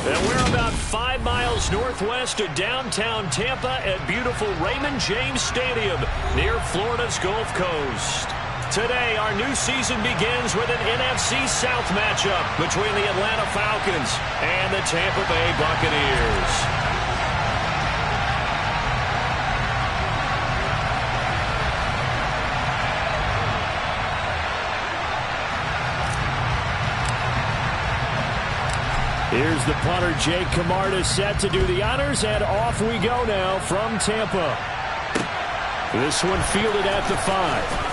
And we're about 5 miles northwest of downtown Tampa at beautiful Raymond James Stadium near Florida's Gulf Coast. Today, our new season begins with an NFC South matchup between the Atlanta Falcons and the Tampa Bay Buccaneers. Here's the punter, Jake Camarda, set to do the honors, and off we go now from Tampa. This one fielded at the 5.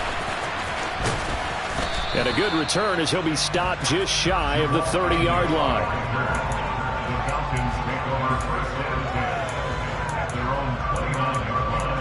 And a good return as he'll be stopped just shy of the 30-yard line. The Falcons take over first and 10 at their own 29-yard line.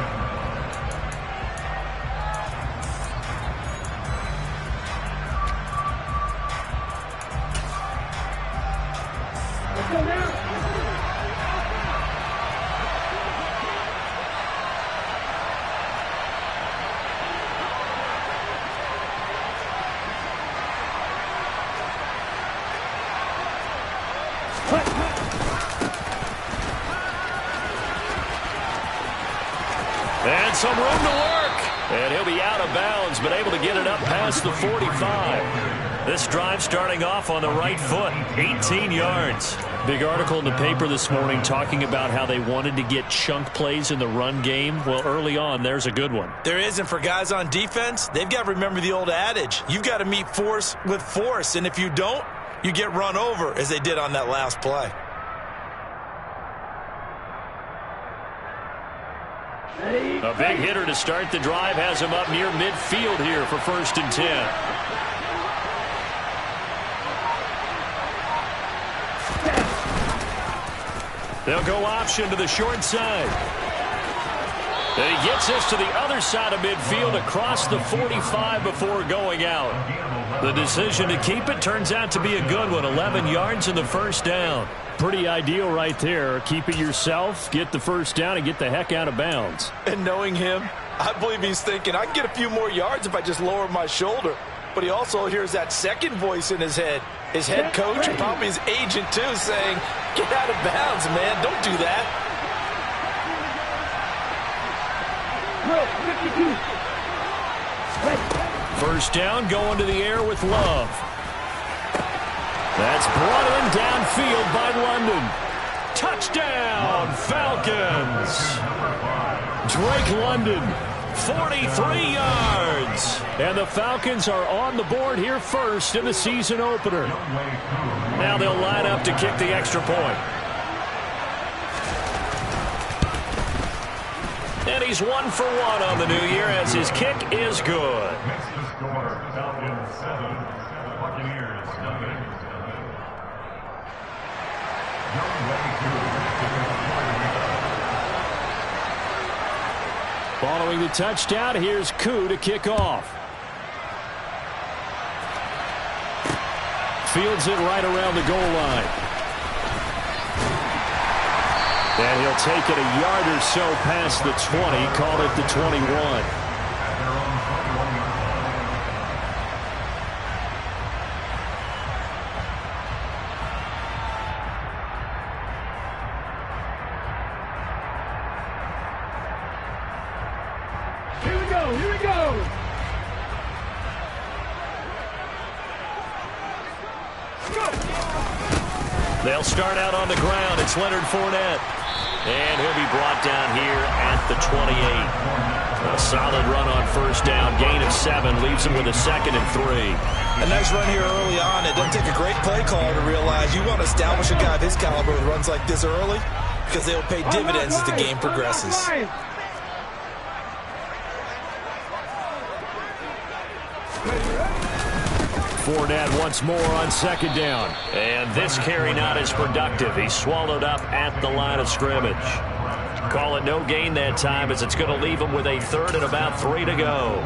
And some room to work. And he'll be out of bounds, but able to get it up past the 45. This drive starting off on the right foot, 18 yards. Big article in the paper this morning talking about how they wanted to get chunk plays in the run game. Well, early on, there's a good one. There is, and for guys on defense, they've got to remember the old adage. You've got to meet force with force, and if you don't, you get run over, as they did on that last play. A big hitter to start the drive has him up near midfield here for 1st and 10. They'll go option to the short side. And he gets this to the other side of midfield across the 45 before going out. The decision to keep it turns out to be a good one. 11 yards in the first down. Pretty ideal right there. Keep it yourself, get the first down, and get the heck out of bounds. And knowing him, I believe he's thinking, I can get a few more yards if I just lower my shoulder. But he also hears that second voice in his head. His head coach and probably his agent, too, saying, get out of bounds, man. Don't do that. First down, going to the air with Love. That's brought in downfield by London. Touchdown, Falcons. Drake London, 43 yards. And the Falcons are on the board here first in the season opener. Now they'll line up to kick the extra point. And he's 1 for 1 on the new year as his kick is good. Makes the score, Falcons 7, Buccaneers nothing. Following the touchdown, here's Koo to kick off. Fields it right around the goal line. And he'll take it a yard or so past the 20, call it the 21. Here we go. They'll start out on the ground. It's Leonard Fournette. And he'll be brought down here at the 28. A solid run on first down. Gain of 7 leaves him with a 2nd and 3. A nice run here early on. It doesn't take a great play caller to realize you want to establish a guy of his caliber with runs like this early because they'll pay dividends as the game progresses. Fournette once more on 2nd down. And this carry not as productive. He's swallowed up at the line of scrimmage. Call it no gain that time as it's going to leave him with a 3rd and about 3 to go.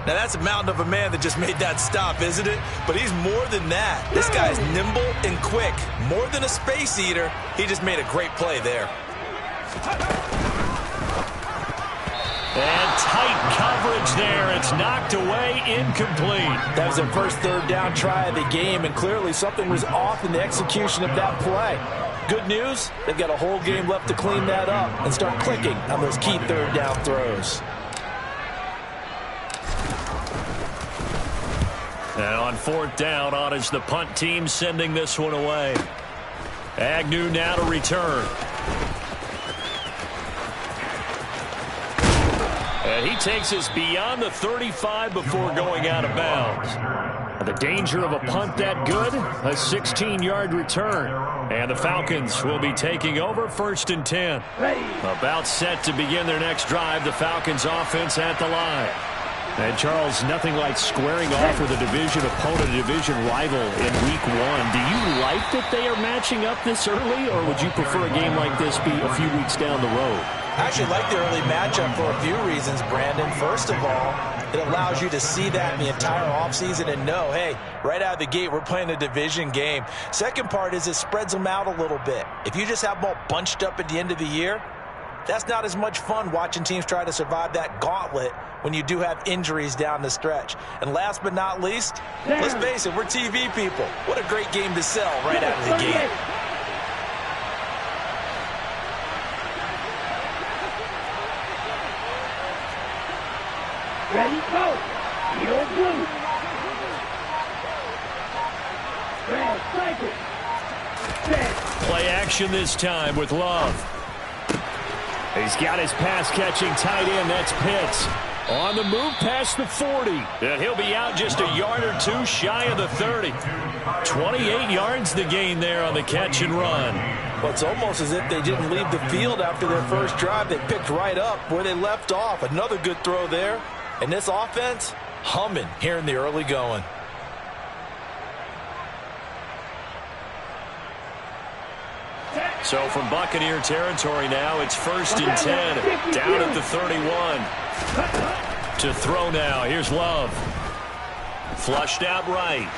Now that's a mountain of a man that just made that stop, isn't it? But he's more than that. This guy's nimble and quick. More than a space eater. He just made a great play there. And tight coverage there. It's knocked away, incomplete. That was their first third down try of the game, and clearly something was off in the execution of that play. Good news, they've got a whole game left to clean that up and start clicking on those key third down throws. And on fourth down, on is the punt team sending this one away. Agnew now to return. And he takes us beyond the 35 before going out of bounds. The danger of a punt that good? A 16-yard return. And the Falcons will be taking over 1st and 10. About set to begin their next drive. The Falcons offense at the line. And, Charles, nothing like squaring off with a division opponent, a division rival in Week 1. Do you like that they are matching up this early, or would you prefer a game like this be a few weeks down the road? I actually like the early matchup for a few reasons, Brandon. First of all, it allows you to see that in the entire offseason and know, hey, right out of the gate, we're playing a division game. Second part is it spreads them out a little bit. If you just have them all bunched up at the end of the year, that's not as much fun watching teams try to survive that gauntlet when you do have injuries down the stretch. And last but not least, let's face it, we're TV people. What a great game to sell right out of the gate. Ready, go. Yellow blue. Red, cycle. Set. Play action this time with Love. He's got his pass-catching tight end. That's Pitts. On the move past the 40. And he'll be out just a yard or two shy of the 30. 28 yards the gain there on the catch and run. Well, it's almost as if they didn't leave the field after their first drive. They picked right up where they left off. Another good throw there. And this offense, humming here in the early going. So from Buccaneer territory now, it's 1st and 10. Down at the 31. To throw now. Here's Love. Flushed out right.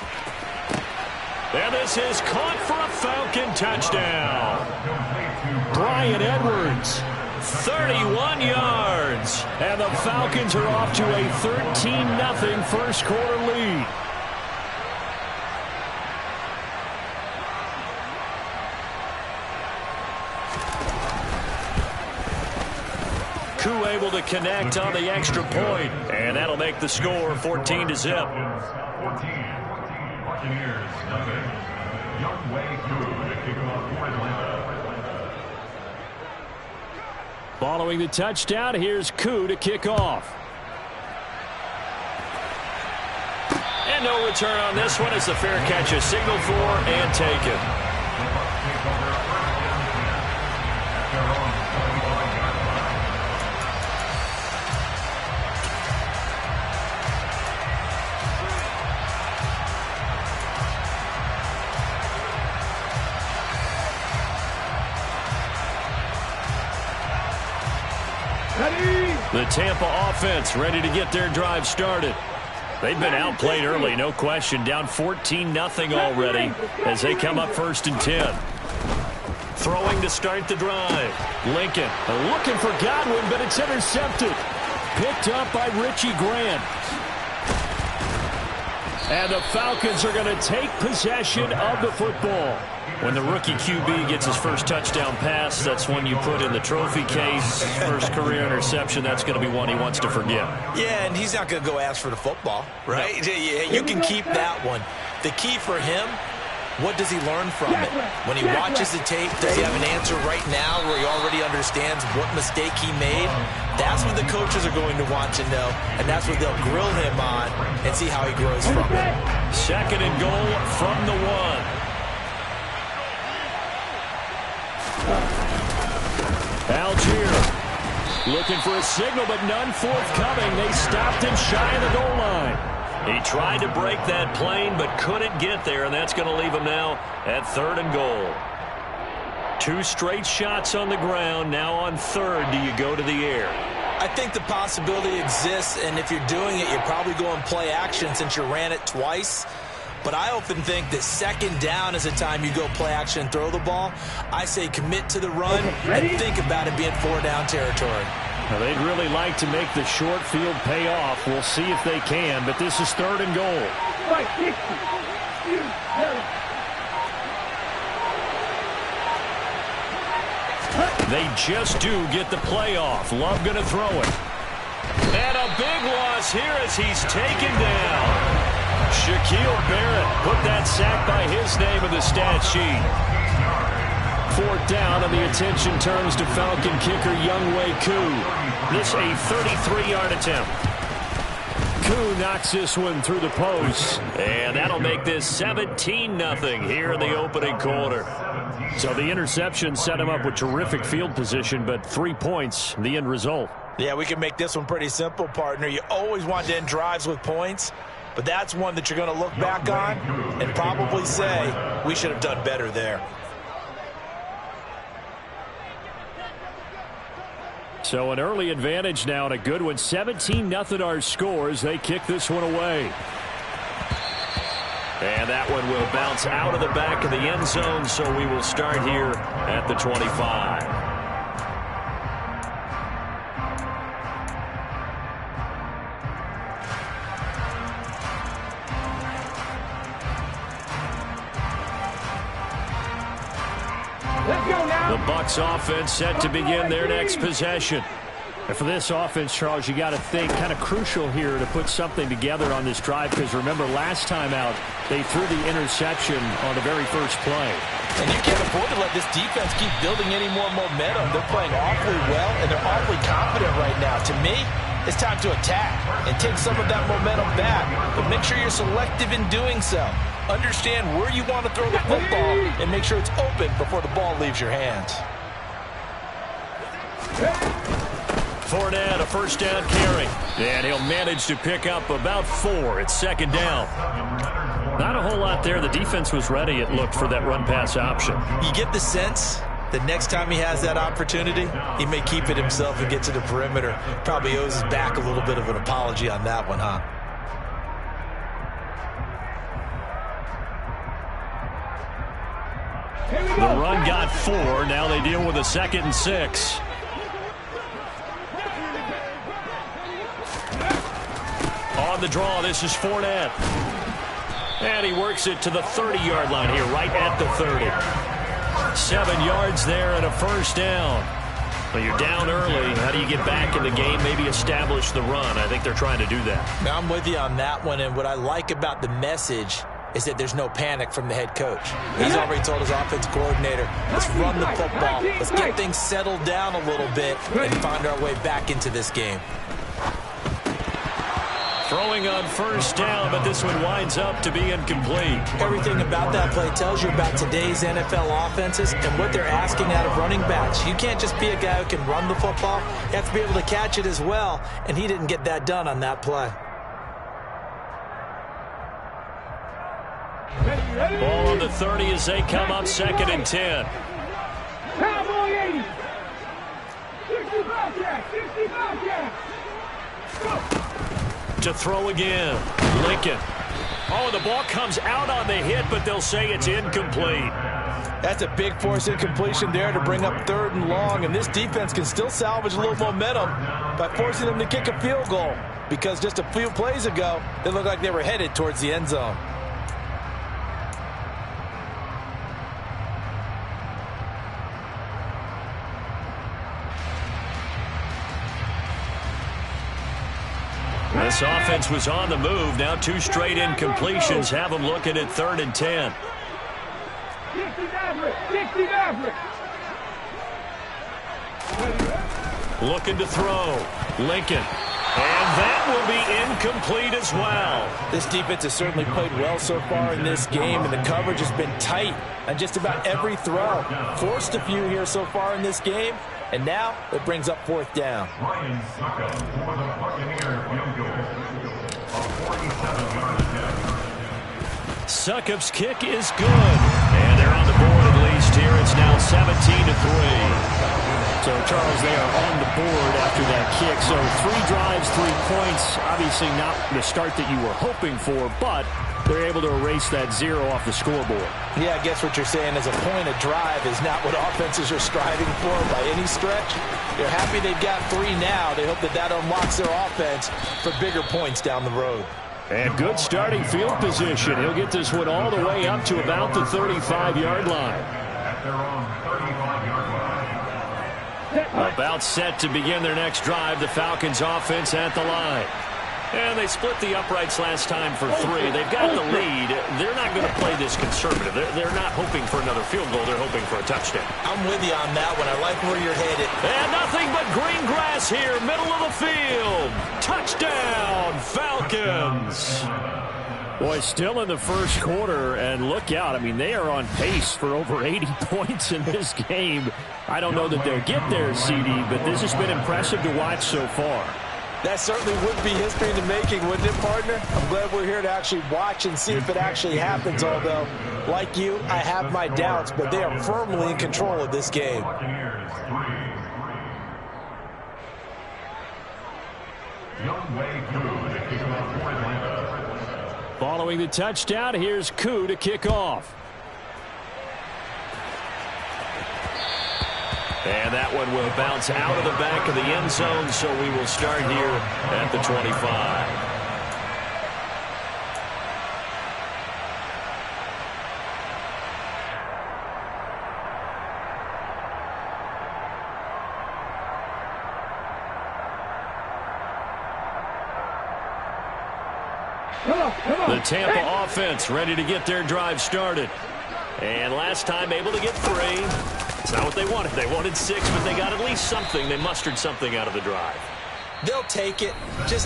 And this is caught for a Falcon touchdown. Brian Edwards. 31 yards. And the Falcons are off to a 13-0 first quarter lead. Koo able to connect on the extra point, and that'll make the score 14-0. 14. Buccaneers, Young Wei Koo to kick off for Atlanta. Following the touchdown, here's Koo to kick off. And no return on this one. It's a fair catch, a signal for and taken. The Tampa offense ready to get their drive started. They've been outplayed early, no question. Down 14-0 already as they come up 1st and 10. Throwing to start the drive. Lincoln looking for Godwin, but it's intercepted. Picked up by Richie Grant. And the Falcons are going to take possession of the football. When the rookie QB gets his first touchdown pass, that's one you put in the trophy case. First career interception, that's going to be one he wants to forget. Yeah, and he's not going to go ask for the football, right? No. You can keep that one. The key for him, what does he learn from it? When he watches the tape, does he have an answer right now where he already understands what mistake he made? That's what the coaches are going to want to know, and that's what they'll grill him on and see how he grows from it. 2nd and goal from the 1. Algier looking for a signal, but none forthcoming. They stopped him shy of the goal line. He tried to break that plane, but couldn't get there, and that's going to leave him now at 3rd and goal. 2 straight shots on the ground. Now on 3rd, do you go to the air? I think the possibility exists, and if you're doing it, you're probably going play action since you ran it twice. But I often think that 2nd down is the time you go play action and throw the ball. I say commit to the run and think about it being 4 down territory. Now, they'd really like to make the short field pay off. We'll see if they can, but this is 3rd and goal. Right, 60. They just do get the playoff. Love going to throw it. And a big loss here as he's taken down. Shaquille Barrett put that sack by his name in the stat sheet. 4th down, and the attention turns to Falcon kicker Younghoe Koo. This a 33-yard attempt. Koo knocks this one through the post, and that'll make this 17-0 here in the opening quarter. So the interception set him up with terrific field position, but 3 points, the end result. Yeah, we can make this one pretty simple, partner. You always want to end drives with points, but that's one that you're going to look back on and probably say, we should have done better there. So an early advantage now and a good one. 17-0 our scores. They kick this one away. And that one will bounce out of the back of the end zone, so we will start here at the 25. The Bucs offense set to begin their next possession. And for this offense, Charles, you got to think kind of crucial here to put something together on this drive, because remember last time out they threw the interception on the very first play. And you can't afford to let this defense keep building any more momentum. They're playing awfully well, and they're awfully confident right now. To me, it's time to attack and take some of that momentum back, but make sure you're selective in doing so. Understand where you want to throw the football and make sure it's open before the ball leaves your hands. Fournette, a first down carry. And he'll manage to pick up about 4. It's 2nd down. Not a whole lot there. The defense was ready, it looked, for that run-pass option. You get the sense that next time he has that opportunity, he may keep it himself and get to the perimeter. Probably owes his back a little bit of an apology on that one, huh? The run got 4. Now they deal with a 2nd and 6. On the draw, this is Fournette. And he works it to the 30-yard line here, right at the 30. 7 yards there and a first down. Well, you're down early. How do you get back in the game, maybe establish the run? I think they're trying to do that. Now, I'm with you on that one, and what I like about the message is that there's no panic from the head coach. He's already told his offense coordinator, let's run the football. Let's get things settled down a little bit and find our way back into this game. Throwing on first down, but this one winds up to be incomplete. Everything about that play tells you about today's NFL offenses and what they're asking out of running backs. You can't just be a guy who can run the football. You have to be able to catch it as well, and he didn't get that done on that play. Ball on the 30 as they come up 2nd and 10. Cowboy 80. 65 jack. 65 jack. To throw again. Lincoln. Oh, the ball comes out on the hit, but they'll say it's incomplete. That's a big force incompletion there to bring up 3rd and long, and this defense can still salvage a little momentum by forcing them to kick a field goal, because just a few plays ago, they looked like they were headed towards the end zone. This offense was on the move. Now 2 straight incompletions have them looking at 3rd and 10. 60 Maverick. Looking to throw. Lincoln. And that will be incomplete as well. This defense has certainly played well so far in this game, and the coverage has been tight on just about every throw. Forced a few here so far in this game, and now it brings up 4th down. Ryan Suckup for the Buccaneers field goal. A 47-yard attempt. Succop's kick is good. And they're on the board at least here. It's now 17-3. So, Charles, they are on the board after that kick. So 3 drives, 3 points. Obviously not the start that you were hoping for, but they're able to erase that 0 off the scoreboard. Yeah, I guess what you're saying is a point of drive is not what offenses are striving for by any stretch. They're happy they've got 3 now. They hope that that unlocks their offense for bigger points down the road. And good starting field position. He'll get this one all the way up to about the 35-yard line. At their own 35-yard line. About set to begin their next drive. The Falcons offense at the line. And they split the uprights last time for 3. They've got the lead. They're not going to play this conservative. They're not hoping for another field goal. They're hoping for a touchdown. I'm with you on that one. I like where you're headed. And nothing but green grass here, middle of the field. Touchdown, Falcons. Boy, still in the first quarter, and look out. I mean, they are on pace for over 80 points in this game. I don't know that they'll get there, CD, but this has been impressive to watch so far. That certainly would be history in the making, wouldn't it, partner? I'm glad we're here to actually watch and see if it actually happens, although, like you, I have my doubts, but they are firmly in control of this game. Following the touchdown, here's Koo to kick off. And that one will bounce out of the back of the end zone, so we will start here at the 25. The Tampa offense ready to get their drive started. And last time able to get 3. It's not what they wanted. They wanted 6, but they got at least something. They mustered something out of the drive. They'll take it.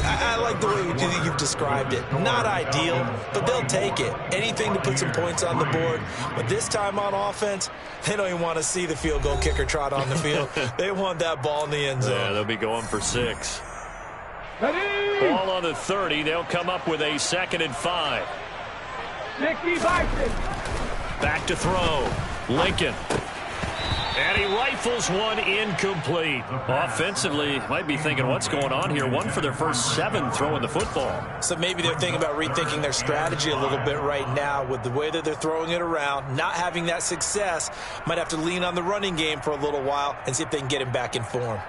I like the way you've described it. Not ideal, but they'll take it. Anything to put some points on the board. But this time on offense, they don't even want to see the field goal kicker trot on the field. They want that ball in the end zone. Yeah, they'll be going for 6. Ball on the 30. They'll come up with a 2nd and 5. Back to throw. Lincoln. And he rifles one incomplete. Offensively, might be thinking, what's going on here? 1 for their first 7 throwing the football. So maybe they're thinking about rethinking their strategy a little bit right now with the way that they're throwing it around. Not having that success, might have to lean on the running game for a little while and see if they can get him back in form.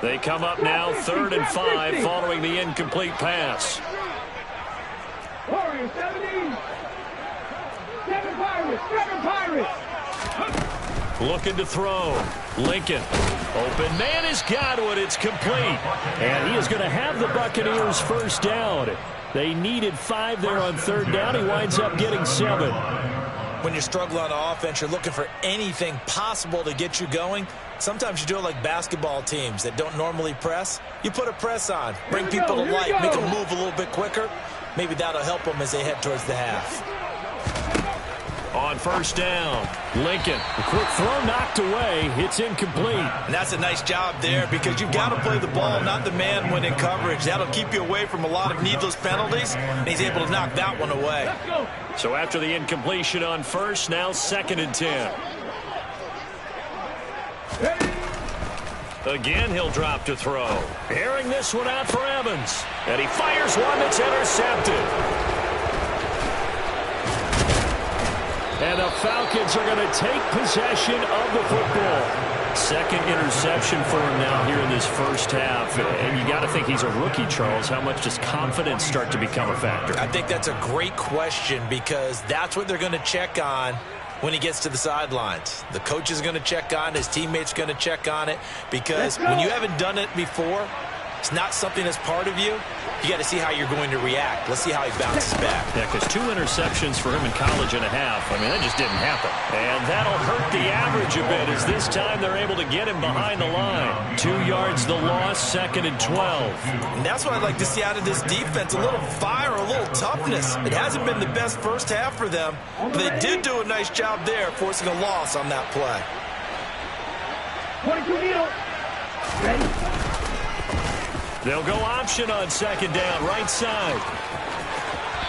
They come up now 3rd and 5 following the incomplete pass. Warriors 17. 7 Pirates. Looking to throw. Lincoln. Open man is Godwin. It's complete. And he is going to have the Buccaneers first down. They needed 5 there on 3rd down. He winds up getting 7. When you're struggling on offense, you're looking for anything possible to get you going. Sometimes you do it like basketball teams that don't normally press. You put a press on, bring people to life, make them move a little bit quicker. Maybe that'll help them as they head towards the half. On 1st down, Lincoln. A quick throw knocked away. It's incomplete. And that's a nice job there because you've got to play the ball, not the man when in coverage. That'll keep you away from a lot of needless penalties, and he's able to knock that one away. So after the incompletion on 1st, now 2nd and 10. Again, he'll drop to throw. Airing this one out for Evans. And he fires one that's intercepted. And the Falcons are going to take possession of the football. 2nd interception for him now here in this first half. And you got to think he's a rookie, Charles. How much does confidence start to become a factor? I think that's a great question because that's what they're going to check on when he gets to the sidelines. The coach is going to check on it. His teammates are going to check on it because when you haven't done it before, it's not something that's part of you. You got to see how you're going to react. Let's see how he bounces back. Yeah, because 2 interceptions for him in college and a half. I mean, that just didn't happen. And that'll hurt the average a bit as this time they're able to get him behind the line. 2 yards the loss, 2nd and 12. And that's what I'd like to see out of this defense. A little fire, a little toughness. It hasn't been the best first half for them, but they did do a nice job there forcing a loss on that play. 22 Neal. Ready? They'll go option on 2nd down, right side.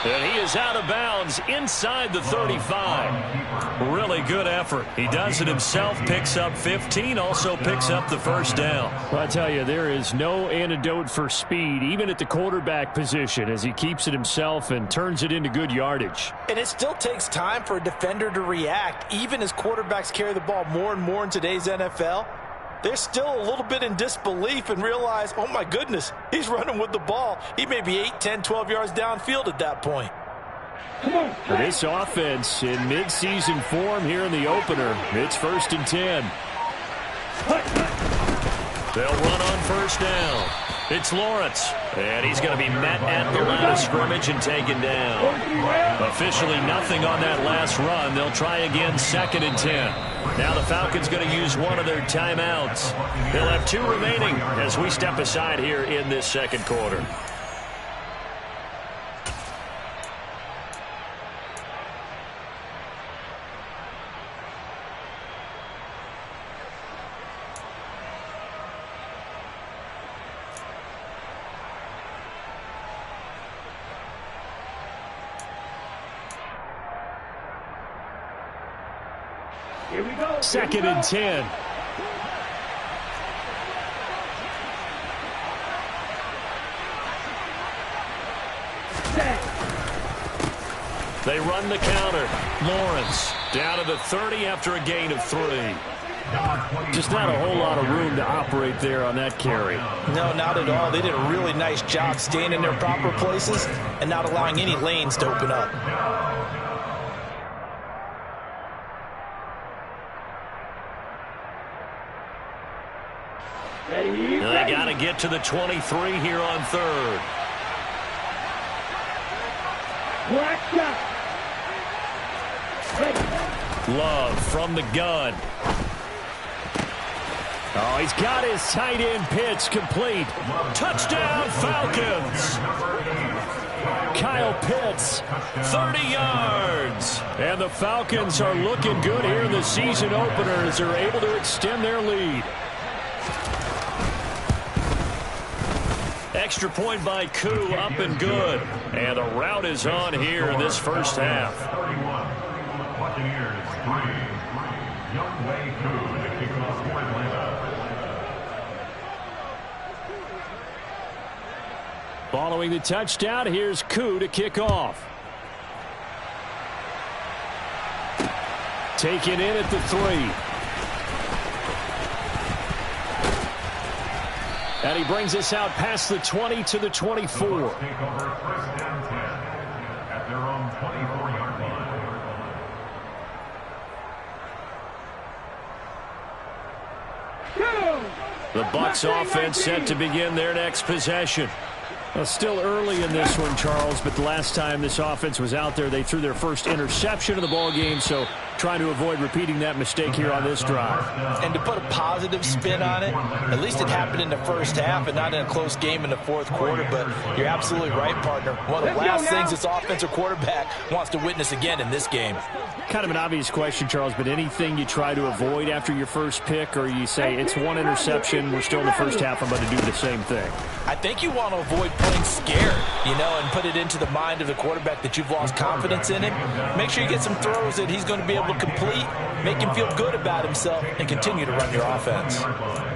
And he is out of bounds inside the 35. Really good effort. He does it himself, picks up 15, also picks up the first down. Well, I tell you, there is no antidote for speed, even at the quarterback position, as he keeps it himself and turns it into good yardage. And it still takes time for a defender to react. Even as quarterbacks carry the ball more and more in today's NFL, they're still a little bit in disbelief and realize, oh my goodness, he's running with the ball. He may be 8, 10, 12 yards downfield at that point. This offense in midseason form here in the opener. It's 1st and 10. They'll run on first down. It's Lawrence. And he's going to be met at the line of scrimmage and taken down. Officially nothing on that last run. They'll try again 2nd and 10. Now the Falcons going to use one of their timeouts. They'll have 2 remaining as we step aside here in this second quarter. Here we go. 2nd and 10. They run the counter. Lawrence down to the 30 after a gain of 3. Just not a whole lot of room to operate there on that carry. No, not at all. They did a really nice job staying in their proper places and not allowing any lanes to open up. They got to get to the 23 here on 3rd. Love from the gun. Oh, he's got his tight end pitch complete. Touchdown, Falcons. Kyle Pitts, 30 yards. and the Falcons are looking good here in the season opener as they're able to extend their lead. Extra point by Koo, up and good. And the route is on here in this first half. 31. Buccaneers 3. Young Wei Koo to kick off for Atlanta. Following the touchdown, here's Koo to kick off. Taken in at the 3. And he brings us out past the 20 to the 24. Take over 1st and 10 at their own 24-yard line. The Bucs offense set to begin their next possession. Well, still early in this one, Charles, but the last time this offense was out there, they threw their first interception of the ball game, so trying to avoid repeating that mistake here on this drive. And to put a positive spin on it, at least it happened in the first half and not in a close game in the 4th quarter, but you're absolutely right, partner. One of the last things this offensive quarterback wants to witness again in this game. Kind of an obvious question, Charles, but anything you try to avoid after your first pick, or you say it's one interception, we're still in the first half, I'm going to do the same thing? I think you want to avoid playing scared, and put it into the mind of the quarterback that you've lost confidence in him. Make sure you get some throws that he's going to be able to complete, make him feel good about himself, and continue to run your offense.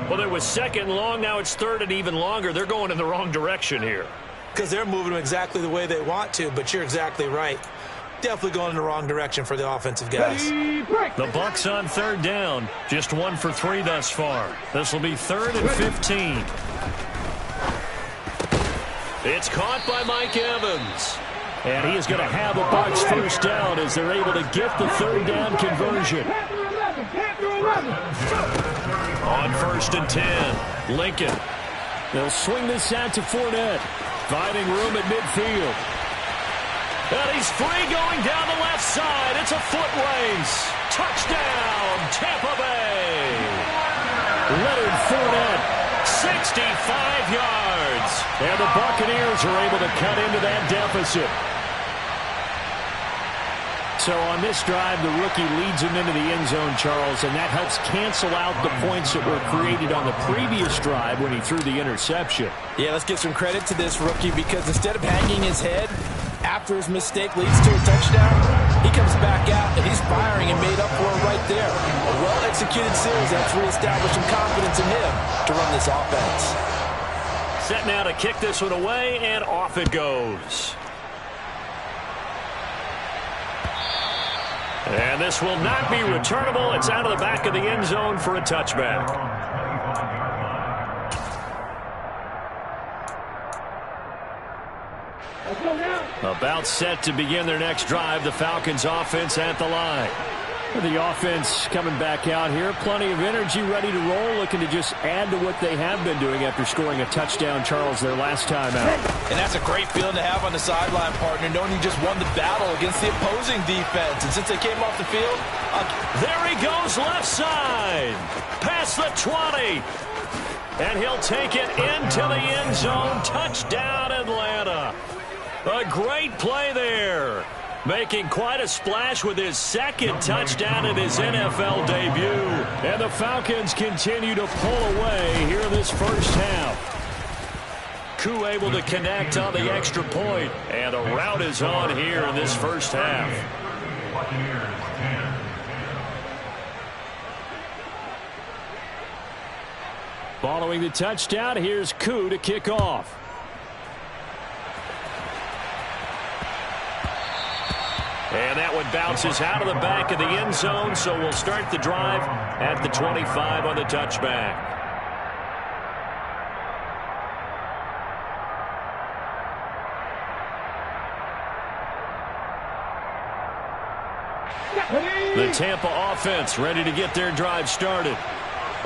Well, there was 2nd and long. Now it's 3rd and even longer. They're going in the wrong direction here. Because they're moving them exactly the way they want to, but you're exactly right. Definitely going in the wrong direction for the offensive guys. The Bucs on 3rd down. Just 1 for 3 thus far. This will be 3rd and 15. It's caught by Mike Evans. And he is going to have the Bucs first down as they're able to get the 3rd down conversion. On 1st and 10, Lincoln. They'll swing this out to Fournette, finding room at midfield. And he's free going down the left side. It's a foot race. Touchdown, Tampa Bay. Leonard Fournette, 65 yards. and the Buccaneers are able to cut into that deficit. So on this drive, the rookie leads him into the end zone, Charles, and that helps cancel out the points that were created on the previous drive when he threw the interception. Yeah, let's give some credit to this rookie because instead of hanging his head after his mistake leads to a touchdown, he comes back out, and he's firing and made up for it right there. A well-executed series that's reestablished some confidence in him to run this offense. Set now to kick this one away, and off it goes. And this will not be returnable. It's out of the back of the end zone for a touchback. About set to begin their next drive, the Falcons offense at the line. The offense coming back out here. Plenty of energy, ready to roll, looking to just add to what they have been doing after scoring a touchdown, Charles, their last time out. And that's a great feeling to have on the sideline, partner, knowing you just won the battle against the opposing defense. And since they came off the field, there he goes left side. Past the 20. And he'll take it into the end zone. Touchdown, Atlanta. A great play there. Making quite a splash with his second touchdown in his NFL debut. And the Falcons continue to pull away here this first half. Koo able to connect on the extra point. And the route is on here in this first half. Following the touchdown, here's Koo to kick off. And that one bounces out of the back of the end zone, so we'll start the drive at the 25 on the touchback. The Tampa offense ready to get their drive started.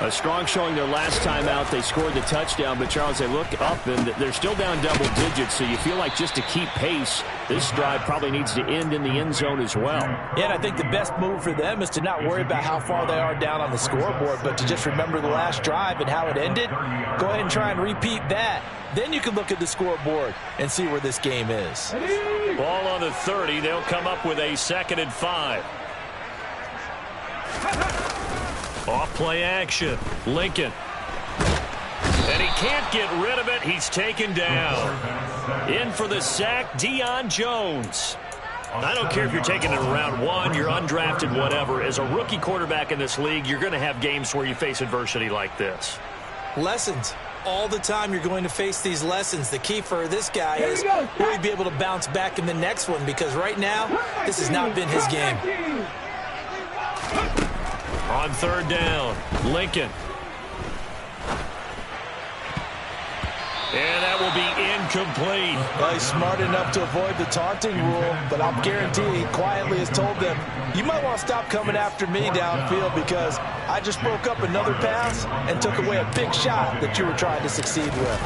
A strong showing their last time out. They scored the touchdown, but, Charles, they look up, and they're still down double digits, so you feel like just to keep pace, this drive probably needs to end in the end zone as well. Yeah, and I think the best move for them is to not worry about how far they are down on the scoreboard, but to just remember the last drive and how it ended. Go ahead and try and repeat that. Then you can look at the scoreboard and see where this game is. Ball on the 30. They'll come up with a 2nd and 5. Off play action. Lincoln. And he can't get rid of it. He's taken down. In for the sack, Deion Jones. I don't care if you're taking it in round 1, you're undrafted, whatever. As a rookie quarterback in this league, you're going to have games where you face adversity like this. Lessons. All the time you're going to face these lessons. The key for this guy is will he be able to bounce back in the next one, because right now, this has not been his game. On 3rd down, Lincoln. And that will be incomplete. Well, he's smart enough to avoid the taunting rule, but I'll guarantee he quietly has told them, you might want to stop coming after me downfield because I just broke up another pass and took away a big shot that you were trying to succeed with.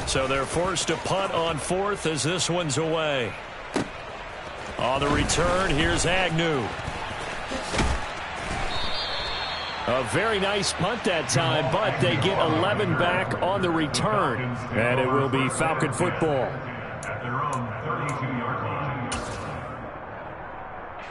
So they're forced to punt on 4th as this one's away. On the return, here's Agnew. A very nice punt that time, but they get 11 back on the return. And it will be Falcon football. At their own 32-yard line.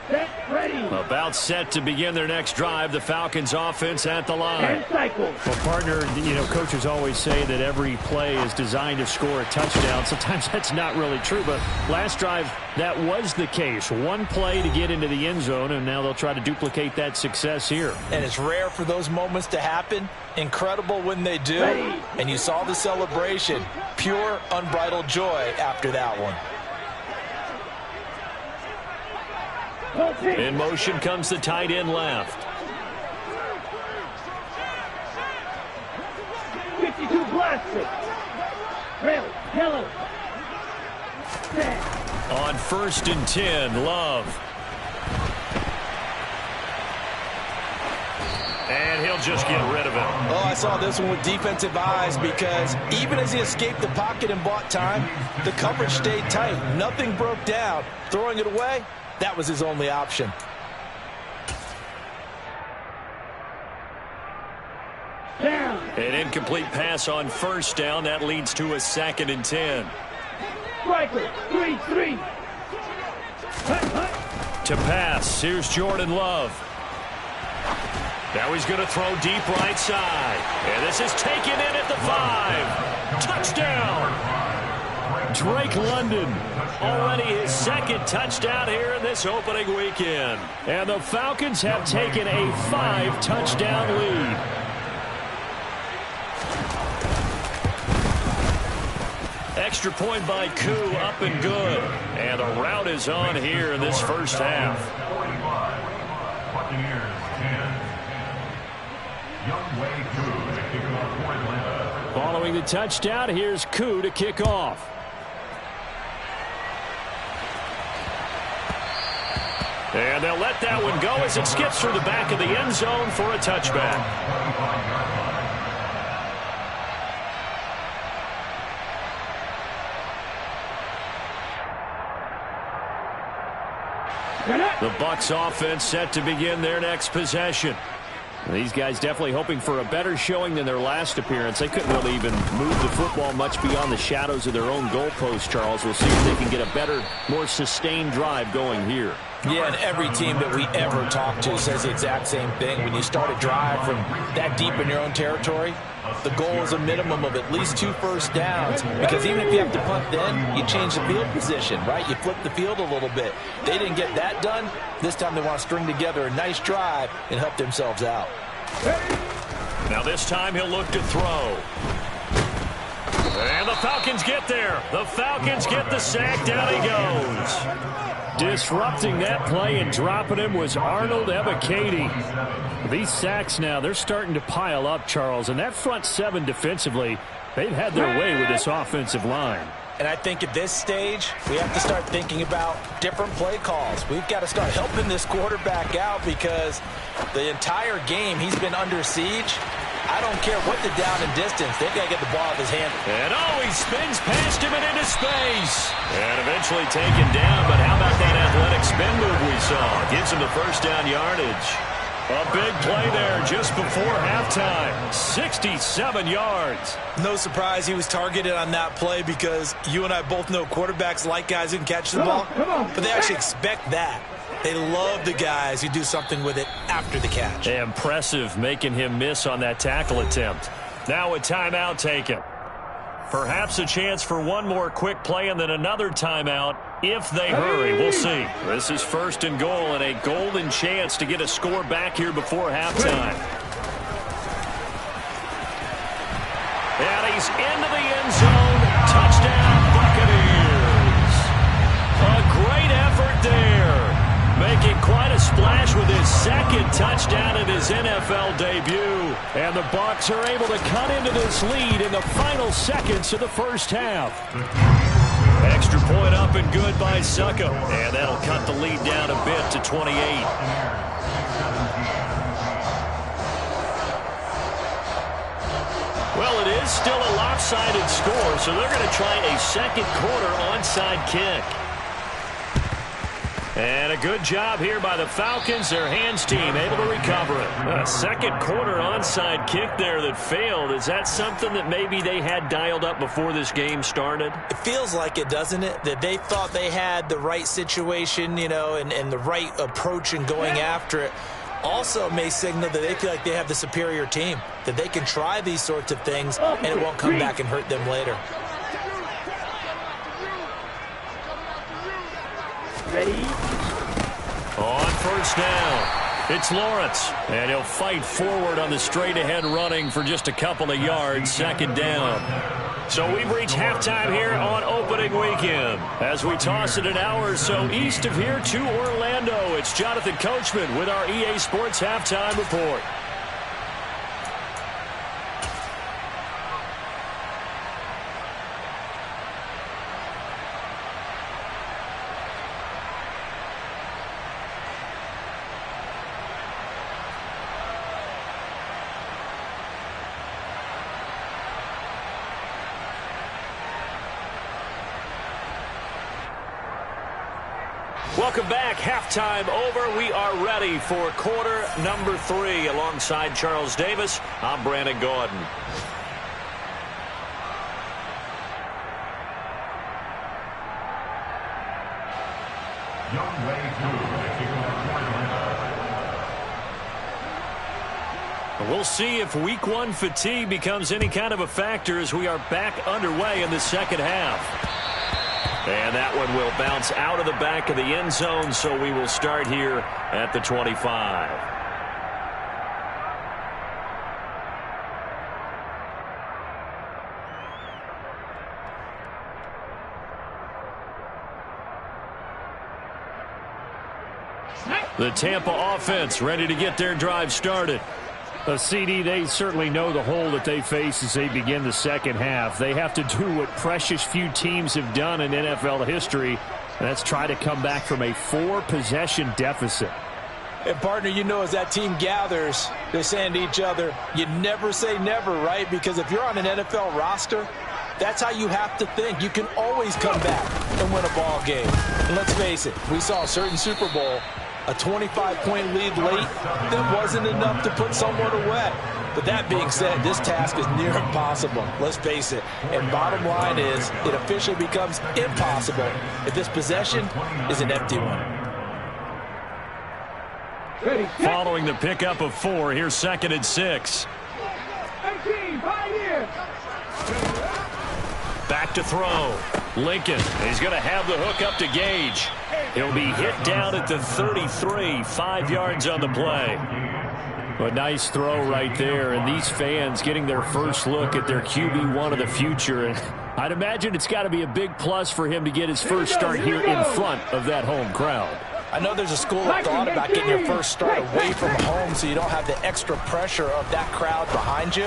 Set, ready. About set to begin their next drive, the Falcons offense at the line. Cycle. Well, partner, coaches always say that every play is designed to score a touchdown. Sometimes that's not really true, but last drive, that was the case. One play to get into the end zone, and now they'll try to duplicate that success here. And it's rare for those moments to happen. Incredible when they do. And you saw the celebration. Pure, unbridled joy after that one. In motion comes the tight end left. 52 blaster. Rail, hello. On 1st and 10, Love. And he'll just get rid of it. Oh, I saw this one with defensive eyes because even as he escaped the pocket and bought time, the coverage stayed tight. Nothing broke down. Throwing it away, that was his only option. Down. An incomplete pass on 1st down. That leads to a 2nd and 10. Striker, 3-3. To pass, here's Jordan Love. Now he's going to throw deep right side. And this is taken in at the 5. Touchdown. Drake London, already his second touchdown here in this opening weekend. And the Falcons have taken a 5-touchdown lead. Extra point by Koo, up and good. And a rout is on here in this first half. 45. Buccaneers 10. Young Wei Koo to kick off for Atlanta. Following the touchdown, here's Koo to kick off. And they'll let that one go as it skips through the back of the end zone for a touchback. The Bucs offense set to begin their next possession. These guys definitely hoping for a better showing than their last appearance. They couldn't really even move the football much beyond the shadows of their own goalpost, Charles. We'll see if they can get a better, more sustained drive going here. Yeah, and every team that we ever talk to says the exact same thing. When you start a drive from that deep in your own territory, the goal is a minimum of at least 2 first downs, because even if you have to punt then, you change the field position, right? You flip the field a little bit. They didn't get that done. This time they want to string together a nice drive and help themselves out. Now this time he'll look to throw. And the Falcons get there. The Falcons get the sack. Down he goes. Disrupting that play and dropping him was Arnold Ebiketie. These sacks now, they're starting to pile up, Charles. And that front seven defensively, they've had their way with this offensive line. And I think at this stage, we have to start thinking about different play calls. We've got to start helping this quarterback out, because the entire game he's been under siege. I don't care what the down and distance. They've got to get the ball off his hand. And he spins past him and into space. And eventually taken down, but how about that athletic spin move we saw? Gives him the first down yardage. A big play there just before halftime. 67 yards. No surprise he was targeted on that play, because you and I both know quarterbacks like guys who can catch the ball, but they actually expect that. They love the guys who do something with it after the catch. Impressive, making him miss on that tackle attempt. Now a timeout taken. Perhaps a chance for one more quick play and then another timeout if they hurry. We'll see. This is 1st and goal, and a golden chance to get a score back here before halftime. And he's into the end zone. Touchdown, Buccaneers. A great effort there. Making quite a splash with his second touchdown in his NFL debut. And the Bucs are able to cut into this lead in the final seconds of the first half. Extra point up and good by Succo. And that'll cut the lead down a bit to 28. Well, it is still a lopsided score, so they're going to try a second quarter onside kick. And a good job here by the Falcons. Their hands team able to recover it. A second quarter onside kick there that failed. Is that something that maybe they had dialed up before this game started? It feels like it, doesn't it? That they thought they had the right situation, you know, and the right approach in going after it. Also may signal that they feel like they have the superior team, that they can try these sorts of things and it won't come back and hurt them later. Ready? On first down, it's Lawrence, and he'll fight forward on the straight-ahead running for just a couple of yards, 2nd down. So we've reached halftime here on opening weekend. As we toss it an hour or so east of here to Orlando, it's Jonathan Coachman with our EA Sports Halftime Report. Welcome back. Halftime over. We are ready for quarter number 3. Alongside Charles Davis, I'm Brandon Gordon. Young Wei Koo to kick off for Atlanta. We'll see if week 1 fatigue becomes any kind of a factor as we are back underway in the second half. And that one will bounce out of the back of the end zone, so we will start here at the 25. The Tampa offense ready to get their drive started. A CD, they certainly know the hole that they face as they begin the second half. They have to do what precious few teams have done in NFL history, and that's try to come back from a 4-possession deficit. And, partner, you know as that team gathers, they're saying to each other, you never say never, right? Because if you're on an NFL roster, that's how you have to think. You can always come back and win a ball game. And let's face it, we saw a certain Super Bowl, a 25-point lead late, that wasn't enough to put someone away. But that being said, this task is near impossible. Let's face it. And bottom line is, it officially becomes impossible if this possession is an empty one. Following the pickup of 4, here's 2nd and 6. 18, pioneer. Back to throw. Lincoln, he's going to have the hook up to Gage. He'll be hit down at the 33, 5 yards on the play. A nice throw right there, and these fans getting their first look at their QB1 of the future. And I'd imagine it's got to be a big plus for him to get his first start here in front of that home crowd. I know there's a school of thought about getting your first start away from home so you don't have the extra pressure of that crowd behind you.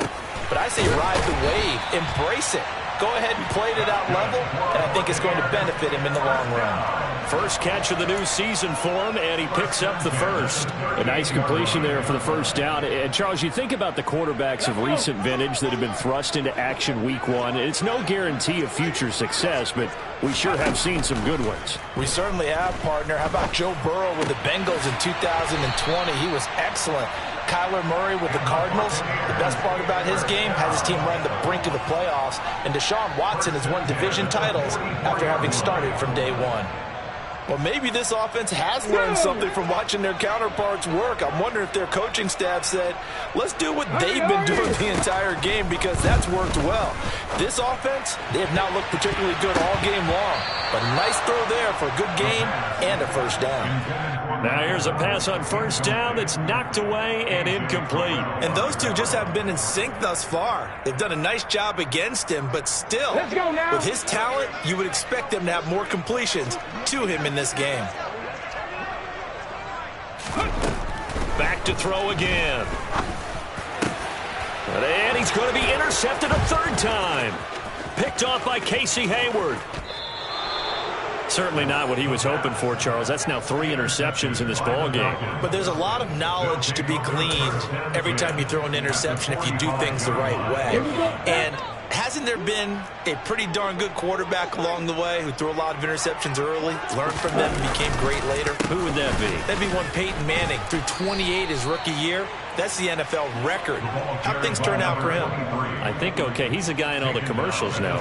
But I say ride the wave, embrace it. Go ahead and play it at that level, and I think it's going to benefit him in the long run. First catch of the new season for him, and he picks up the first. A nice completion there for the first down. And, Charles, you think about the quarterbacks of recent vintage that have been thrust into action week 1. It's no guarantee of future success, but we sure have seen some good ones. We certainly have, partner. How about Joe Burrow with the Bengals in 2020? He was excellent. Kyler Murray with the Cardinals. The best part about his game has his team run the brink of the playoffs. And Deshaun Watson has won division titles after having started from day 1. Well, maybe this offense has learned something from watching their counterparts work. I'm wondering if their coaching staff said, let's do what they've been doing the entire game, because that's worked well. This offense, they have not looked particularly good all game long. But a nice throw there for a good gain and a first down. Now here's a pass on first down that's knocked away and incomplete. And those two just haven't been in sync thus far. They've done a nice job against him, but still, with his talent, you would expect them to have more completions to him in this game. Back to throw again. And he's going to be intercepted a third time. Picked off by Casey Hayward. Certainly not what he was hoping for, Charles. That's now 3 interceptions in this ball game. But there's a lot of knowledge to be gleaned every time you throw an interception if you do things the right way. And hasn't there been a pretty darn good quarterback along the way who threw a lot of interceptions early, learned from them, and became great later? Who would that be? That'd be one Peyton Manning, threw 28 his rookie year. That's the NFL record. How'd things turn out for him? I think okay. He's a guy in all the commercials now.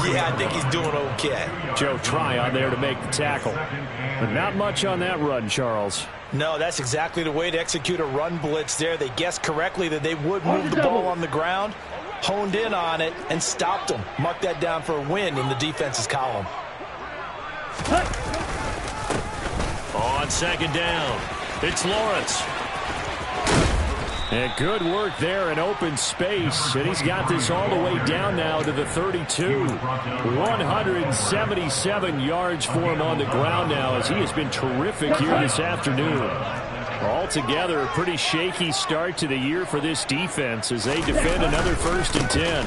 Yeah, I think he's doing okay. Joe Tryon there to make the tackle. But not much on that run, Charles. No, that's exactly the way to execute a run blitz there. They guessed correctly that they would move the ball on the ground, honed in on it, and stopped them. Mark that down for a win in the defense's column. On second down, it's Lawrence. And good work there in open space. And he's got this all the way down now to the 32. 177 yards for him on the ground now, as he has been terrific here this afternoon. Altogether, a pretty shaky start to the year for this defense as they defend another 1st and 10.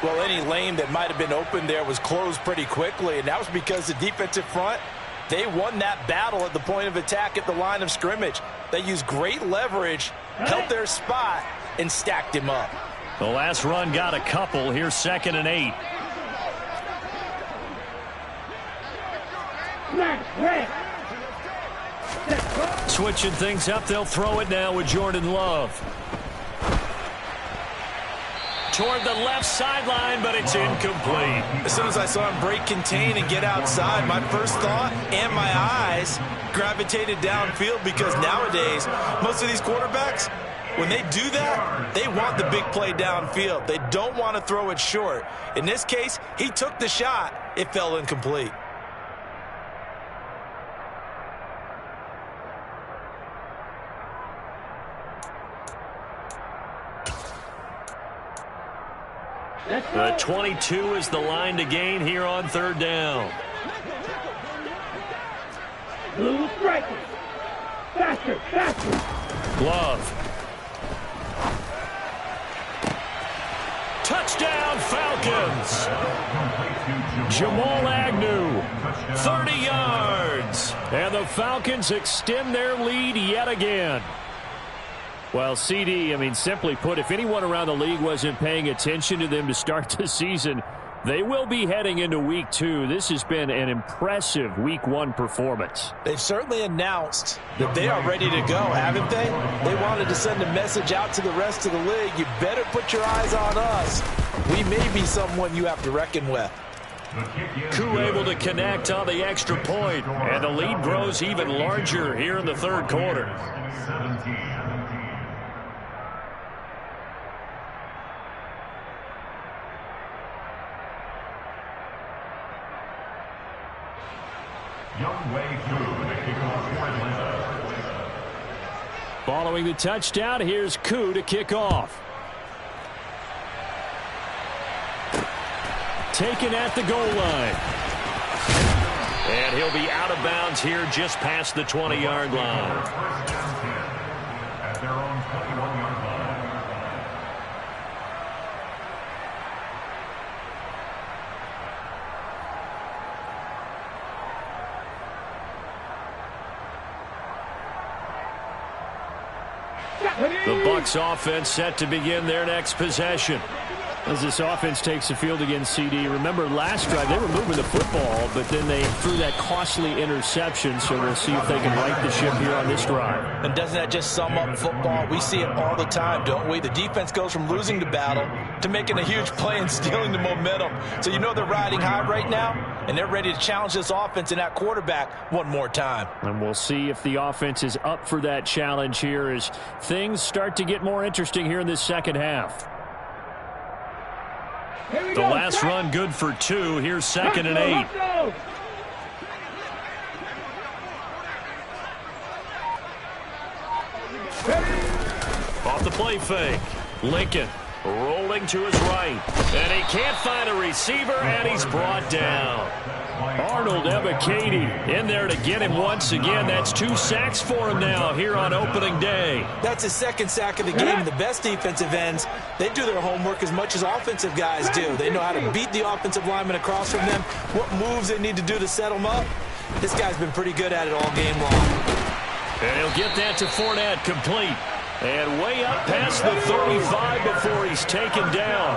Well, any lane that might have been open there was closed pretty quickly, and that was because the defensive front, they won that battle at the point of attack at the line of scrimmage. They used great leverage, held their spot, and stacked him up. The last run got a couple. Here's 2nd and 8. Switching things up, they'll throw it now with Jordan Love. Toward the left sideline, but it's incomplete. As soon as I saw him break contain and get outside, my first thought and my eyes gravitated downfield, because nowadays, most of these quarterbacks, When they do that, they want the big play downfield. They don't want to throw it short. In this case, he took the shot. It fell incomplete. The 22 is the line to gain here on third down. Blue striker. Faster, faster. Glove. Touchdown, Falcons. Jamal Agnew, 30 yards. And the Falcons extend their lead yet again. Well, CD, simply put, if anyone around the league wasn't paying attention to them to start the season, they will be heading into Week 2. This has been an impressive Week 1 performance. They've certainly announced that they are ready to go, haven't they? They wanted to send a message out to the rest of the league. You better put your eyes on us. We may be someone you have to reckon with. Koo able to connect on the extra point, and the lead grows even larger here in the third quarter. 17. Following the touchdown, here's Koo to kick off. Taken at the goal line. And he'll be out of bounds here just past the 20-yard line. At their own 21-yard line. The Bucs offense set to begin their next possession. As this offense takes the field against CD, remember last drive they were moving the football, but then they threw that costly interception, so we'll see if they can right the ship here on this drive. And doesn't that just sum up football? We see it all the time, don't we? The defense goes from losing the battle to making a huge play and stealing the momentum. So you know they're riding high right now, and they're ready to challenge this offense and that quarterback one more time. And we'll see if the offense is up for that challenge here as things start to get more interesting here in this second half. The last run good for 2. Here's 2nd and 8. Off the play fake. Lincoln rolling to his right. And he can't find a receiver, and he's brought down. Arnold Ebiketie in there to get him once again. That's 2 sacks for him now here on opening day. That's his 2nd sack of the game. The best defensive ends, they do their homework as much as offensive guys do. They know how to beat the offensive lineman across from them, what moves they need to do to set them up. This guy's been pretty good at it all game long. And he'll get that to Fournette, complete. And way up past the 35 before he's taken down.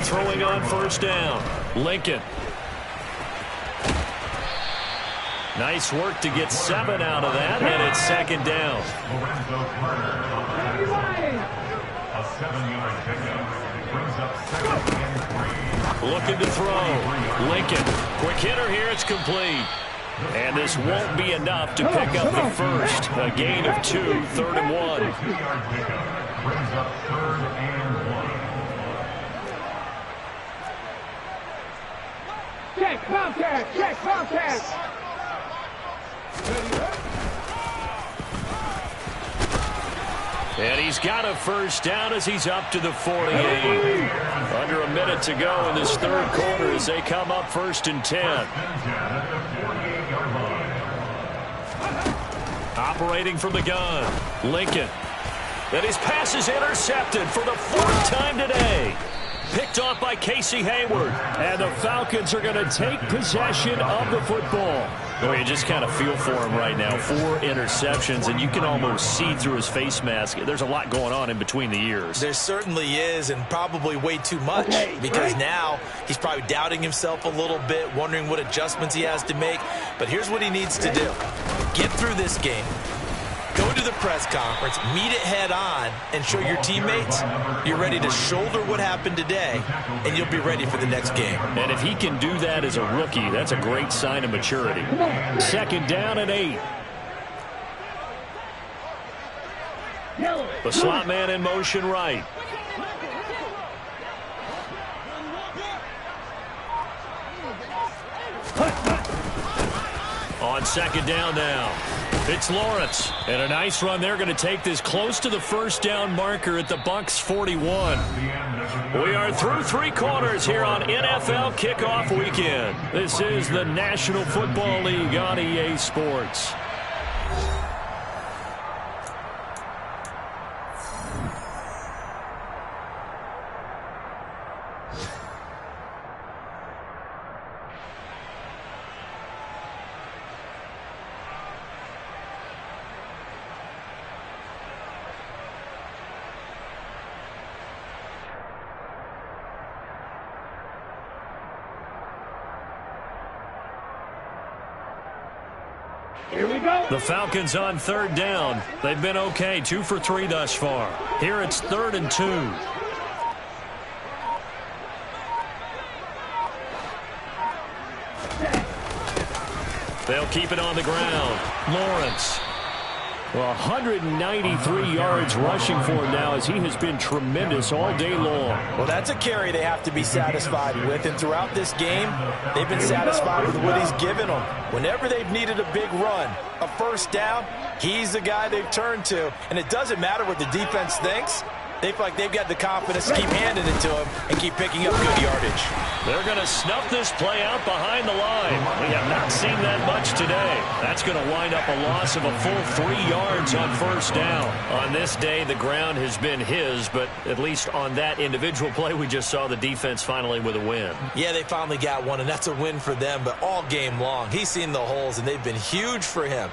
Throwing on first down. Lincoln. Nice work to get 7 out of that, and it's 2nd down. A 7-yard pickup brings up 2nd and 3. Looking to throw. Lincoln. Quick hitter here. It's complete. And this won't be enough to pick up the first. A gain of 2, 3rd and 1. 2-yard pickup brings up 3rd and 1. Check contact, check contact. And he's got a first down as he's up to the 48. Under a minute to go in this third quarter as they come up 1st and 10. Operating from the gun. Lincoln. And his pass is intercepted for the 4th time today. Picked off by Casey Hayward. And the Falcons are going to take possession of the football. Well, you just kind of feel for him right now. 4 interceptions, and you can almost see through his face mask. There's a lot going on in between the ears. There certainly is, and probably way too much, because now he's probably doubting himself a little bit, wondering what adjustments he has to make. But here's what he needs to do. Get through this game. Go to the press conference, meet it head on, and show your teammates you're ready to shoulder what happened today, and you'll be ready for the next game. And if he can do that as a rookie, that's a great sign of maturity. 2nd down and 8. The slot man in motion right. On second down now, it's Lawrence. And a nice run. They're going to take this close to the first down marker at the Bucs 41. We are through 3 quarters here on NFL Kickoff Weekend. This is the National Football League on EA Sports. Here we go. The Falcons on third down. They've been okay, 2 for 3 thus far. Here it's 3rd and 2. They'll keep it on the ground. Lawrence. Well, 193 yards rushing for him now as he has been tremendous all day long. Well, that's a carry they have to be satisfied with. And throughout this game, they've been satisfied with what he's given them. Whenever they've needed a big run, a first down, he's the guy they've turned to. And it doesn't matter what the defense thinks. They feel like they've got the confidence to keep handing it to him and keep picking up good yardage. They're going to snuff this play out behind the line. We have not seen that much today. That's going to wind up a loss of a full 3 yards on first down. On this day, the ground has been his, but at least on that individual play, we just saw the defense finally with a win. Yeah, they finally got one, and that's a win for them, but all game long, he's seen the holes, and they've been huge for him.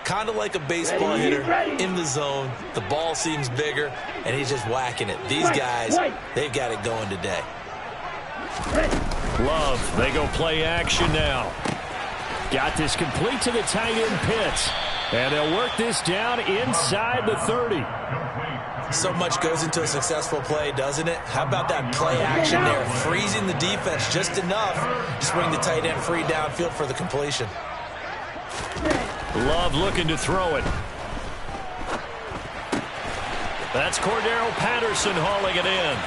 Kind of like a baseball hitter in the zone. The ball seems bigger, and he's just whacking it. These guys, they've got it going today. Love, they go play action now. Got this complete to the tight end Pitts. And they'll work this down inside the 30. So much goes into a successful play, doesn't it? How about that play action there? Freezing the defense just enough to swing the tight end free downfield for the completion. Love looking to throw it. That's Cordero Patterson hauling it in.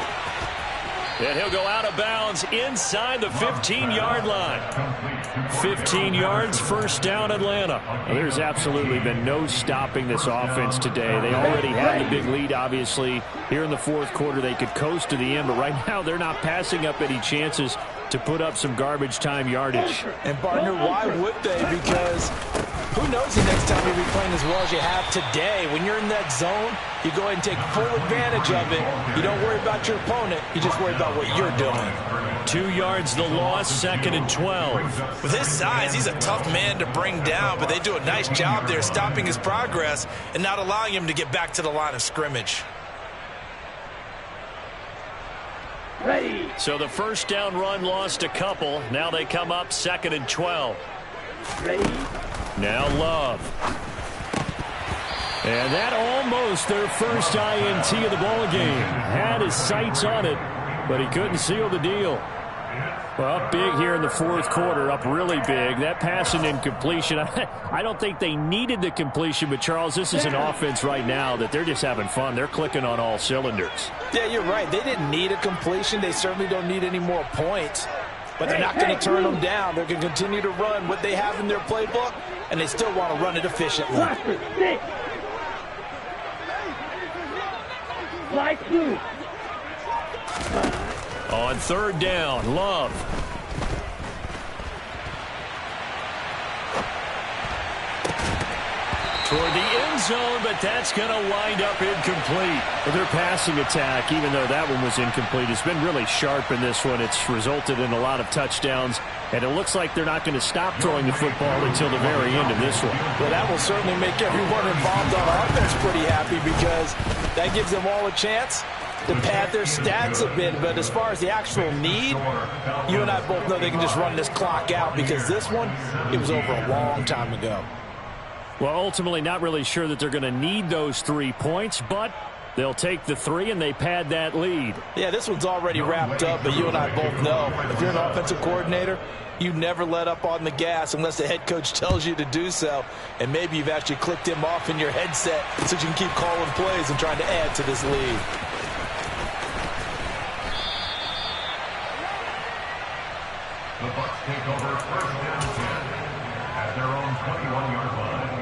And he'll go out of bounds inside the 15-yard line. 15 yards, first down, Atlanta. Well, there's absolutely been no stopping this offense today. They already had the big lead, obviously. Here in the fourth quarter, they could coast to the end, but right now they're not passing up any chances to put up some garbage time yardage. And, partner, why would they? Because who knows the next time you'll be playing as well as you have today. When you're in that zone, you go ahead and take full advantage of it. You don't worry about your opponent. You just worry about what you're doing. 2 yards the loss, 2nd and 12. With his size, he's a tough man to bring down, but they do a nice job there stopping his progress and not allowing him to get back to the line of scrimmage. Ready. So the first down run lost a couple. Now they come up 2nd and 12. Ready. Now Love. And that almost their first INT of the ball game. Had his sights on it, but he couldn't seal the deal. Well, up big here in the fourth quarter, up really big. That pass and incompletion, I don't think they needed the completion, but, Charles, this is an offense right now that they're just having fun. They're clicking on all cylinders. Yeah, you're right. They didn't need a completion. They certainly don't need any more points, but they're not going to turn them down. They're going to continue to run what they have in their playbook, and they still want to run it efficiently. Slide two. On third down, Love. Toward the end zone, but that's going to wind up incomplete. Well, their passing attack, even though that one was incomplete, has been really sharp in this one. It's resulted in a lot of touchdowns, and it looks like they're not going to stop throwing the football until the very end of this one. Well, that will certainly make everyone involved on offense pretty happy because that gives them all a chance to pad their stats a bit. But as far as the actual need, you and I both know they can just run this clock out because this one, it was over a long time ago. Well, ultimately not really sure that they're going to need those 3 points, but they'll take the 3 and they pad that lead. Yeah, this one's already wrapped up, but you and I both know if you're an offensive coordinator, You never let up on the gas unless the head coach tells you to do so. And maybe you've actually clicked him off in your headset so you can keep calling plays and trying to add to this lead. The Bucs take over first and 10 at their own 21-yard line.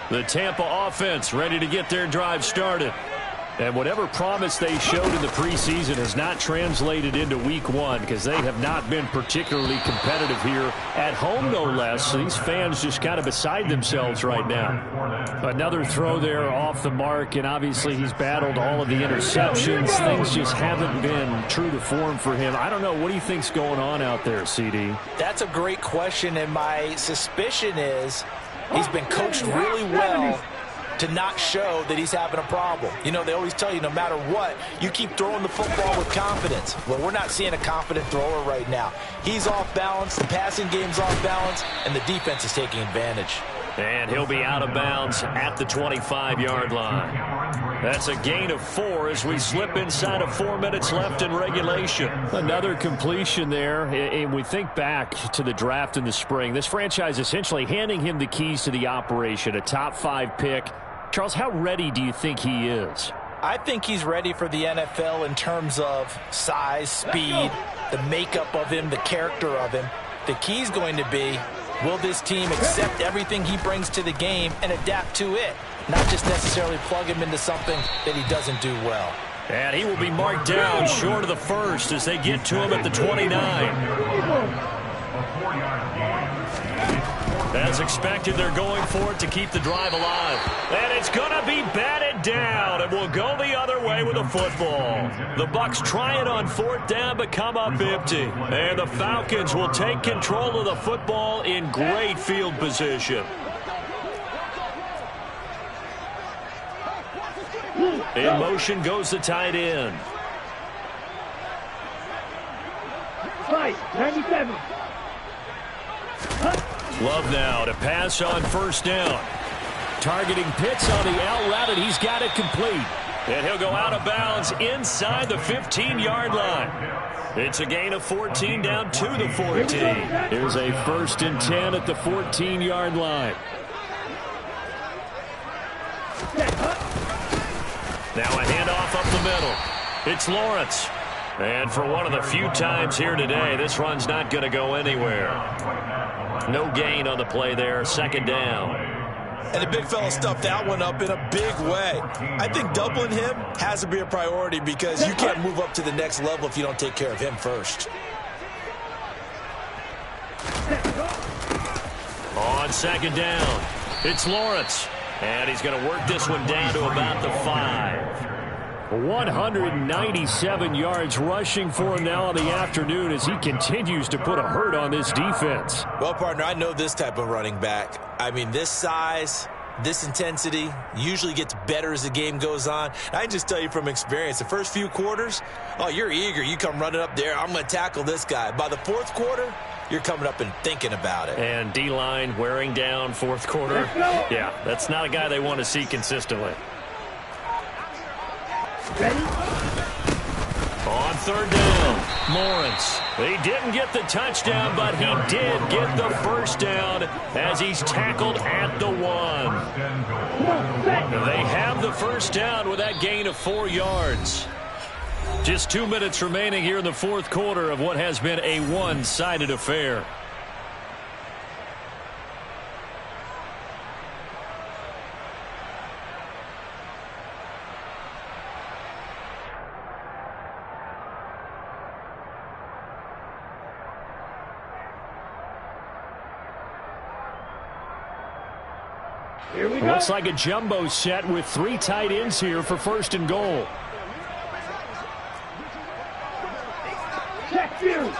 The Tampa offense ready to get their drive started. And whatever promise they showed in the preseason has not translated into week one because they have not been particularly competitive here at home, no less. So these fans just kind of beside themselves right now. Another throw there off the mark, and obviously he's battled all of the interceptions. Things just haven't been true to form for him. I don't know. What do you think's going on out there, CD? That's a great question, and my suspicion is he's been coached really well to not show that he's having a problem. You know, they always tell you no matter what, you keep throwing the football with confidence. Well, we're not seeing a confident thrower right now. He's off balance, the passing game's off balance, and the defense is taking advantage. And he'll be out of bounds at the 25-yard line. That's a gain of 4 as we slip inside of 4 minutes left in regulation. Another completion there, and we think back to the draft in the spring. This franchise essentially handing him the keys to the operation, a top 5 pick. Charles, how ready do you think he is? I think he's ready for the NFL in terms of size, speed, the makeup of him, the character of him. The key's going to be, will this team accept everything he brings to the game and adapt to it? Not just necessarily plug him into something that he doesn't do well. And he will be marked down short of the first as they get to him at the 29. As expected, they're going for it to keep the drive alive. And it's going to be batted down, and will go the other way with a football. The Bucs try it on 4th down, but come up empty. And the Falcons will take control of the football in great field position. In motion goes the tight end. 97. Love now to pass on 1st down. Targeting Pitts on the out route, and he's got it complete. And he'll go out of bounds inside the 15-yard line. It's a gain of 14 down to the 14. Here's a 1st and 10 at the 14-yard line. Now a handoff up the middle. It's Lawrence. And for one of the few times here today, this run's not going to go anywhere. No gain on the play there, 2nd down. And the big fella stuffed that one up in a big way. I think doubling him has to be a priority because you can't move up to the next level if you don't take care of him first. On 2nd down, it's Lawrence. And he's going to work this one down to about the 5. 197 yards rushing for him now in the afternoon as he continues to put a hurt on this defense. Well, partner, I know this type of running back. I mean, this size, this intensity usually gets better as the game goes on. I can just tell you from experience, the first few quarters, oh, you're eager. You come running up there, I'm going to tackle this guy. By the 4th quarter, you're coming up and thinking about it. And D-line wearing down 4th quarter. Yeah, that's not a guy they want to see consistently. Ready? On 3rd down, Lawrence. He didn't get the touchdown, but he did get the 1st down as he's tackled at the 1. They have the 1st down with that gain of 4 yards. Just 2 minutes remaining here in the 4th quarter of what has been a one-sided affair. Here we go. Looks like a jumbo set with 3 tight ends here for 1st and goal. Check you.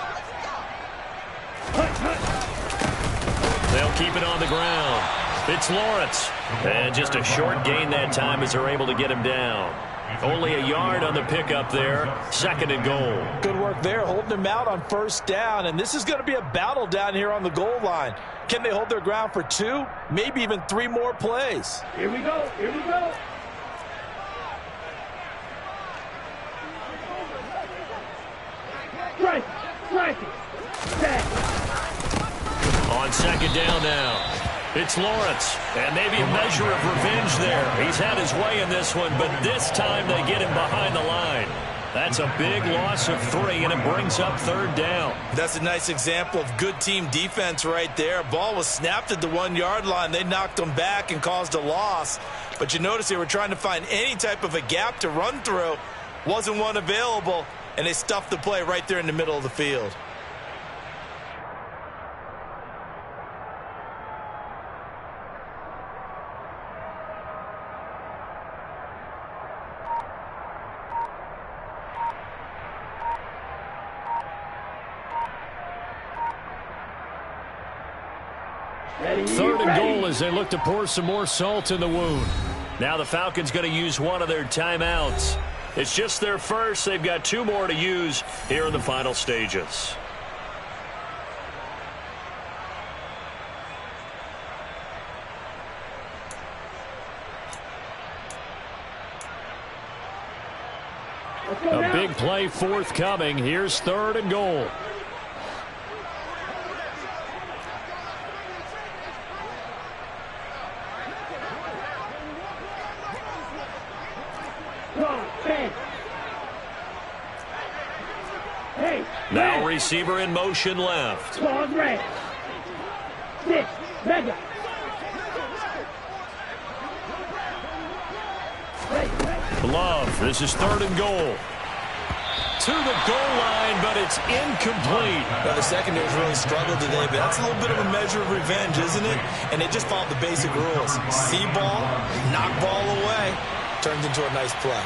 They'll keep it on the ground. It's Lawrence. And just a short gain that time as they're able to get him down. Only a yard on the pickup there. 2nd and goal. Good work there, holding him out on 1st down. And this is going to be a battle down here on the goal line. Can they hold their ground for 2, maybe even 3 more plays? Here we go. Here we go. Strike it. Back. On second down now, it's Lawrence, and maybe a measure of revenge there. He's had his way in this one, but this time they get him behind the line. That's a big loss of 3, and it brings up third down. That's a nice example of good team defense right there. Ball was snapped at the 1-yard line. They knocked them back and caused a loss. But you notice they were trying to find any type of a gap to run through. Wasn't one available, and they stuffed the play right there in the middle of the field. Third and goal as they look to pour some more salt in the wound. Now the Falcons going to use one of their timeouts. It's just their first. They've got 2 more to use here in the final stages. A big play forthcoming. Here's third and goal. Now receiver in motion left. Love, this is third and goal. To the goal line, but it's incomplete. Well, the secondary's really struggled today, but that's a little bit of a measure of revenge, isn't it? And they just followed the basic rules. See ball, knock ball away. Turns into a nice play.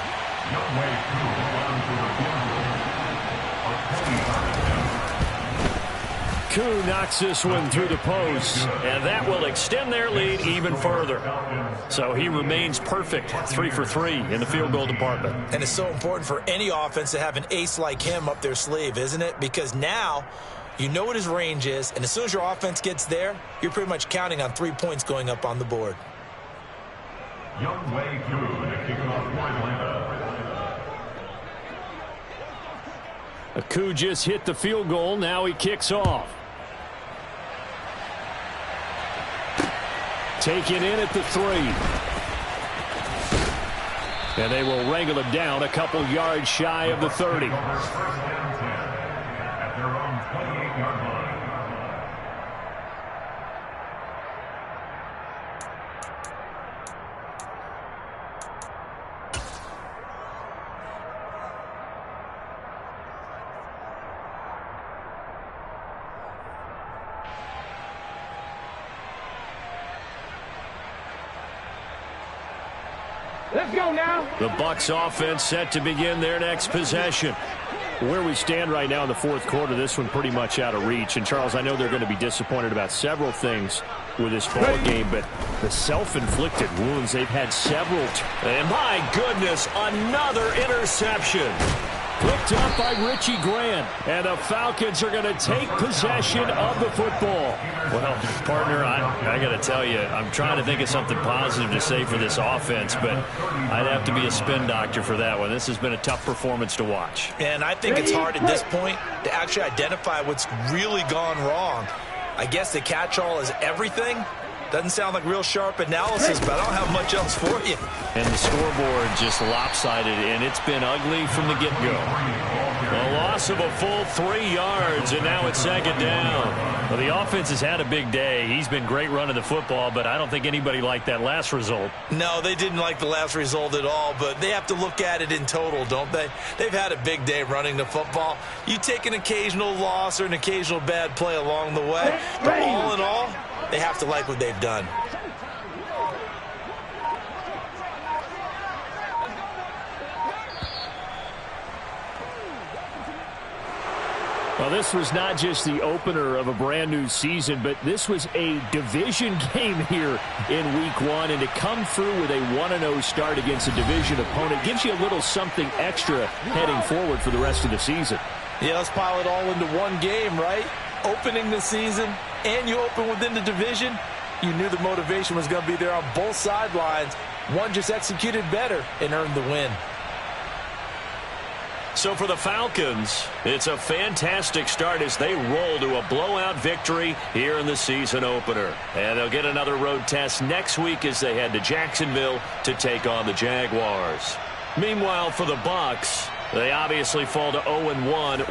Koo knocks this one through the post, and that will extend their lead even further. So he remains perfect, 3 for 3 in the field goal department. And it's so important for any offense to have an ace like him up their sleeve, isn't it? Because now you know what his range is, and as soon as your offense gets there, you're pretty much counting on 3 points going up on the board. Youngway Koo to kick off point. Koo just hit the field goal. Now he kicks off. Taken in at the 3. And they will wrangle him down a couple yards shy of the 30. At their own 28-yard line. Let's go now. The Bucs offense set to begin their next possession. Where we stand right now in the fourth quarter, this one pretty much out of reach. And, Charles, I know they're going to be disappointed about several things with this ball game, but the self-inflicted wounds, they've had several. And, my goodness, another interception. Picked up by Richie Grant, and the Falcons are going to take possession of the football. Well, partner, I got to tell you, I'm trying to think of something positive to say for this offense, but I'd have to be a spin doctor for that one. This has been a tough performance to watch. And I think it's hard at this point to actually identify what's really gone wrong. I guess the catch-all is everything. Doesn't sound like real sharp analysis, but I don't have much else for you. And the scoreboard just lopsided, and it's been ugly from the get-go. A loss of a full 3 yards, and now it's second down. Well, the offense has had a big day. He's been great running the football, but I don't think anybody liked that last result. No, they didn't like the last result at all, but they have to look at it in total, don't they? They've had a big day running the football. You take an occasional loss or an occasional bad play along the way, but all in all, they have to like what they've done. Well, this was not just the opener of a brand new season, but this was a division game here in week 1. And to come through with a 1-0 start against a division opponent gives you a little something extra heading forward for the rest of the season. Yeah, let's pile it all into one game, right? Opening the season, and you open within the division. You knew the motivation was going to be there on both sidelines. One just executed better and earned the win. So for the Falcons, it's a fantastic start as they roll to a blowout victory here in the season opener. And they'll get another road test next week as they head to Jacksonville to take on the Jaguars. Meanwhile, for the Bucs, they obviously fall to 0-1 with